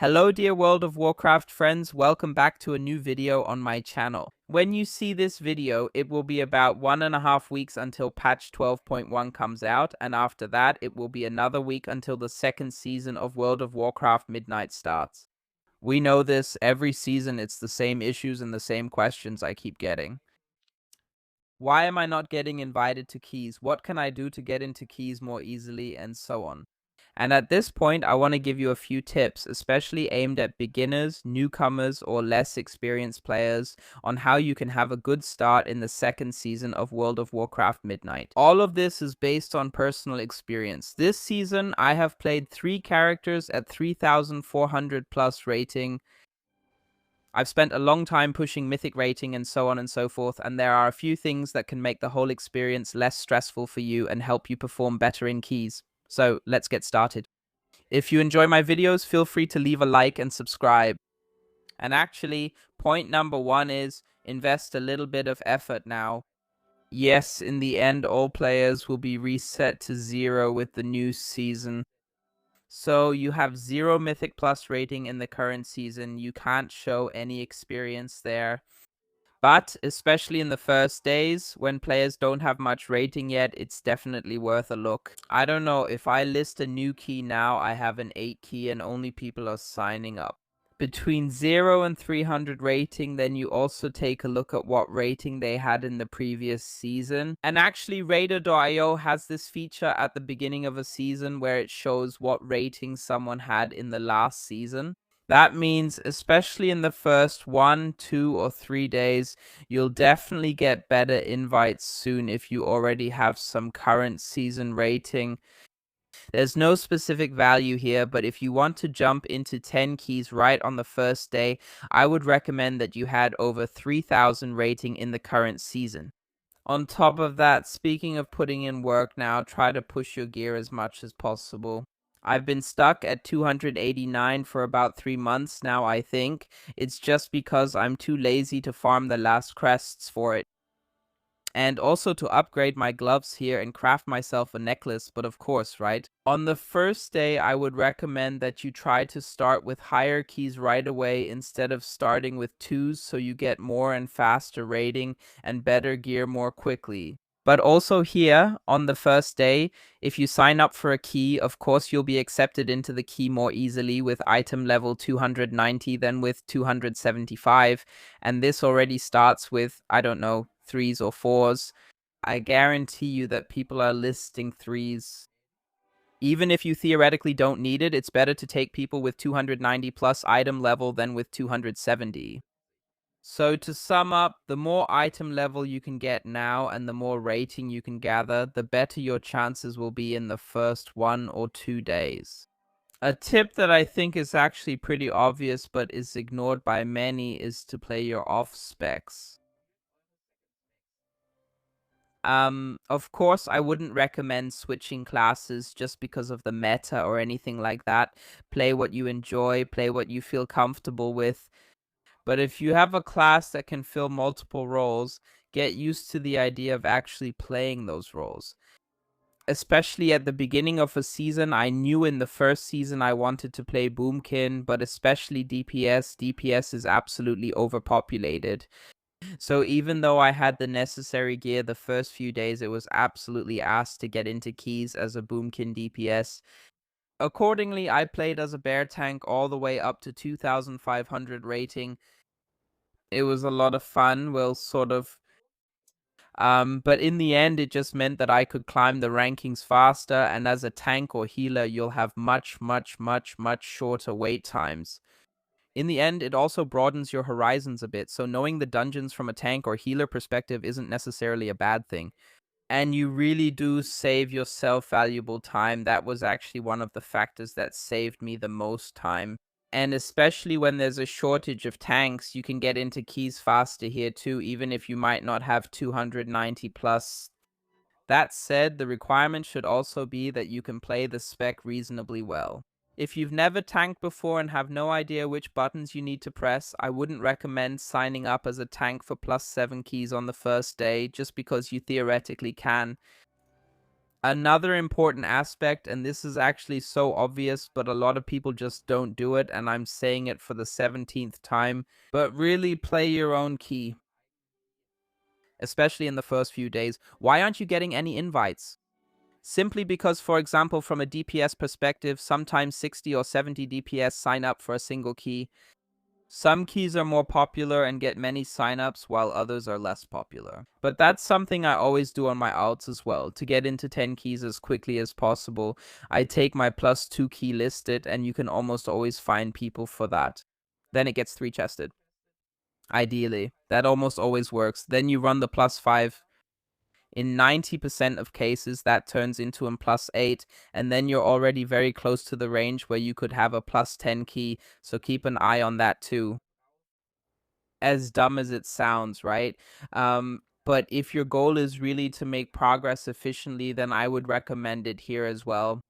Hello dear World of Warcraft friends, welcome back to a new video on my channel. When you see this video, it will be about 1.5 weeks until patch 12.1 comes out, and after that it will be another week until the second season of World of Warcraft Midnight starts. We know this, every season it's the same issues and the same questions I keep getting. Why am I not getting invited to keys? What can I do to get into keys more easily, and so on. And at this point, I want to give you a few tips, especially aimed at beginners, newcomers, or less experienced players, on how you can have a good start in the second season of World of Warcraft Midnight. All of this is based on personal experience. This season, I have played 3 characters at 3,400 plus rating. I've spent a long time pushing Mythic rating and so on and so forth, and there are a few things that can make the whole experience less stressful for you and help you perform better in keys. So let's get started. If you enjoy my videos, feel free to leave a like and subscribe. And actually, point number 1 is invest a little bit of effort now. Yes, in the end, all players will be reset to 0 with the new season. So you have 0 Mythic Plus rating in the current season. You can't show any experience there. But especially in the first days, when players don't have much rating yet, it's definitely worth a look. I don't know, if I list a new key now, I have an 8 key and only people are signing up. Between 0 and 300 rating, then you also take a look at what rating they had in the previous season. And actually, Raider.io has this feature at the beginning of a season where it shows what rating someone had in the last season. That means, especially in the first 1, 2, or 3 days, you'll definitely get better invites soon if you already have some current season rating. There's no specific value here, but if you want to jump into 10 keys right on the first day, I would recommend that you had over 3,000 rating in the current season. On top of that, speaking of putting in work now, try to push your gear as much as possible. I've been stuck at 289 for about 3 months now, I think. It's just because I'm too lazy to farm the last crests for it. And also to upgrade my gloves here and craft myself a necklace, but of course, right? On the first day, I would recommend that you try to start with higher keys right away instead of starting with 2s, so you get more and faster rating and better gear more quickly. But also here, on the first day, if you sign up for a key, of course you'll be accepted into the key more easily with item level 290 than with 275. And this already starts with, I don't know, 3s or 4s. I guarantee you that people are listing 3s. Even if you theoretically don't need it, it's better to take people with 290 plus item level than with 270. So to sum up, the more item level you can get now and the more rating you can gather, the better your chances will be in the first 1 or 2 days. A tip that I think is actually pretty obvious but is ignored by many is to play your off specs. Of course, I wouldn't recommend switching classes just because of the meta or anything like that. Play what you enjoy, play what you feel comfortable with. But if you have a class that can fill multiple roles, get used to the idea of actually playing those roles. Especially at the beginning of a season, I knew in the first season I wanted to play Boomkin, but especially DPS. DPS is absolutely overpopulated. So even though I had the necessary gear the first few days, it was absolutely asked to get into keys as a Boomkin DPS. Accordingly, I played as a bear tank all the way up to 2,500 rating. It was a lot of fun, well, sort of. But in the end, it just meant that I could climb the rankings faster, and as a tank or healer, you'll have much shorter wait times. In the end, it also broadens your horizons a bit, so knowing the dungeons from a tank or healer perspective isn't necessarily a bad thing. And you really do save yourself valuable time. That was actually one of the factors that saved me the most time. And especially when there's a shortage of tanks, you can get into keys faster here too, even if you might not have 290 plus. That said, the requirement should also be that you can play the spec reasonably well. If you've never tanked before and have no idea which buttons you need to press, I wouldn't recommend signing up as a tank for +7 keys on the first day, just because you theoretically can. Another important aspect, and this is actually so obvious, but a lot of people just don't do it, and I'm saying it for the 17th time, but really play your own key, especially in the first few days. Why aren't you getting any invites? Simply because, for example, from a DPS perspective, sometimes 60 or 70 DPS sign up for a single key. Some keys are more popular and get many signups, while others are less popular. But that's something I always do on my alts as well. To get into 10 keys as quickly as possible, I take my +2 key listed, and you can almost always find people for that. Then it gets 3 chested. Ideally. That almost always works. Then you run the +5. In 90% of cases, that turns into a +8, and then you're already very close to the range where you could have a +10 key, so keep an eye on that too. As dumb as it sounds, right? But if your goal is really to make progress efficiently, then I would recommend it here as well.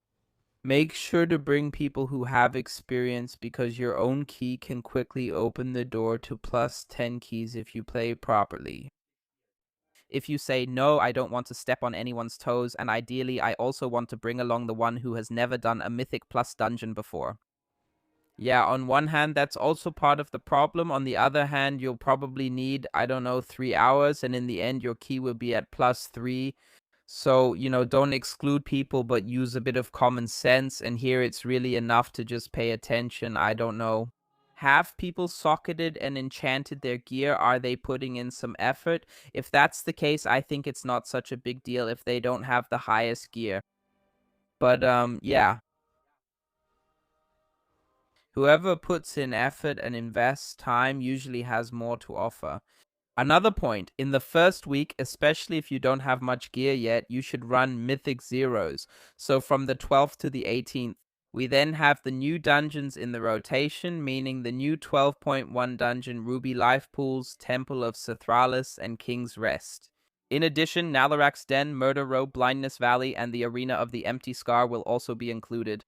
Make sure to bring people who have experience, because your own key can quickly open the door to +10 keys if you play properly. If you say, no, I don't want to step on anyone's toes, and ideally I also want to bring along the one who has never done a Mythic plus dungeon before. Yeah, on one hand, that's also part of the problem. On the other hand, you'll probably need, I don't know, 3 hours, and in the end, your key will be at +3. So, don't exclude people, but use a bit of common sense. And here it's really enough to just pay attention. I don't know. Have people socketed and enchanted their gear? Are they putting in some effort? If that's the case, I think it's not such a big deal if they don't have the highest gear. But, yeah. Whoever puts in effort and invests time usually has more to offer. Another point, in the first week, especially if you don't have much gear yet, you should run Mythic Zeros. So from the 12th to the 18th. We then have the new dungeons in the rotation, meaning the new 12.1 dungeon Ruby Life Pools, Temple of Sithralis, and King's Rest. In addition, Nalarak's Den, Murder Row, Blindness Valley, and the Arena of the Empty Scar will also be included.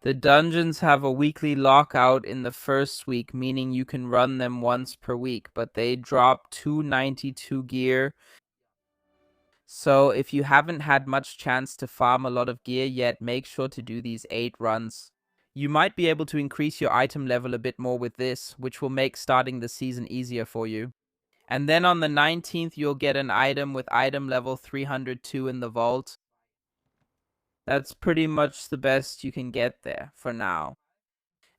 The dungeons have a weekly lockout in the first week, meaning you can run them once per week, but they drop 292 gear. So if you haven't had much chance to farm a lot of gear yet, make sure to do these 8 runs. You might be able to increase your item level a bit more with this, which will make starting the season easier for you. And then on the 19th, you'll get an item with item level 302 in the vault. That's pretty much the best you can get there for now.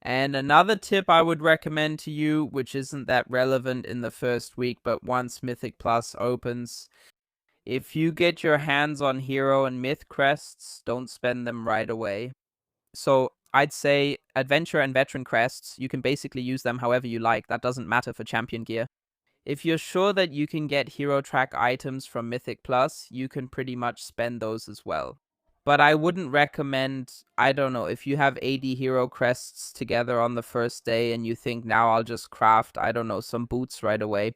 And another tip I would recommend to you, which isn't that relevant in the first week, but once Mythic Plus opens, if you get your hands on Hero and Myth Crests, don't spend them right away. So I'd say Adventure and Veteran Crests, you can basically use them however you like. That doesn't matter for Champion gear. If you're sure that you can get Hero Track items from Mythic Plus, you can pretty much spend those as well. But I wouldn't recommend, I don't know, if you have 80 hero crests together on the first day and you think, now I'll just craft, I don't know, some boots right away.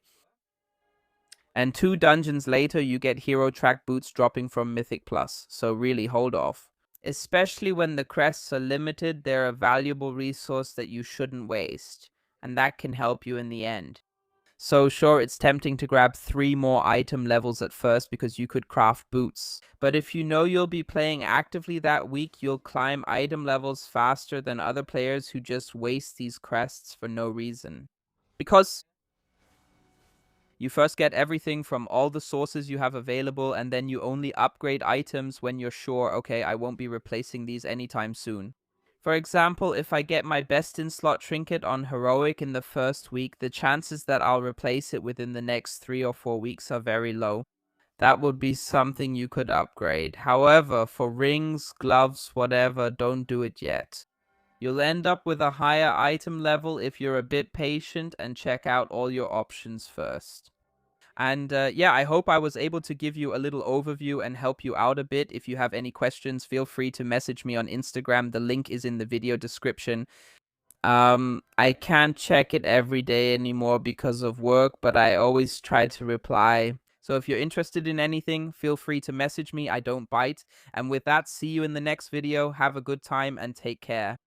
And 2 dungeons later, you get hero track boots dropping from Mythic Plus. So really hold off. Especially when the crests are limited, they're a valuable resource that you shouldn't waste. And that can help you in the end. So sure, it's tempting to grab 3 more item levels at first because you could craft boots. But if you know you'll be playing actively that week, you'll climb item levels faster than other players who just waste these crests for no reason. Because you first get everything from all the sources you have available, and then you only upgrade items when you're sure, okay, I won't be replacing these anytime soon. For example, if I get my best in slot trinket on heroic in the first week, the chances that I'll replace it within the next 3 or 4 weeks are very low. That would be something you could upgrade. However, for rings, gloves, whatever, don't do it yet. You'll end up with a higher item level if you're a bit patient and check out all your options first. And yeah, I hope I was able to give you a little overview and help you out a bit. If you have any questions, feel free to message me on Instagram. The link is in the video description. I can't check it every day anymore because of work, but I always try to reply. So if you're interested in anything, feel free to message me. I don't bite. And with that, see you in the next video. Have a good time and take care.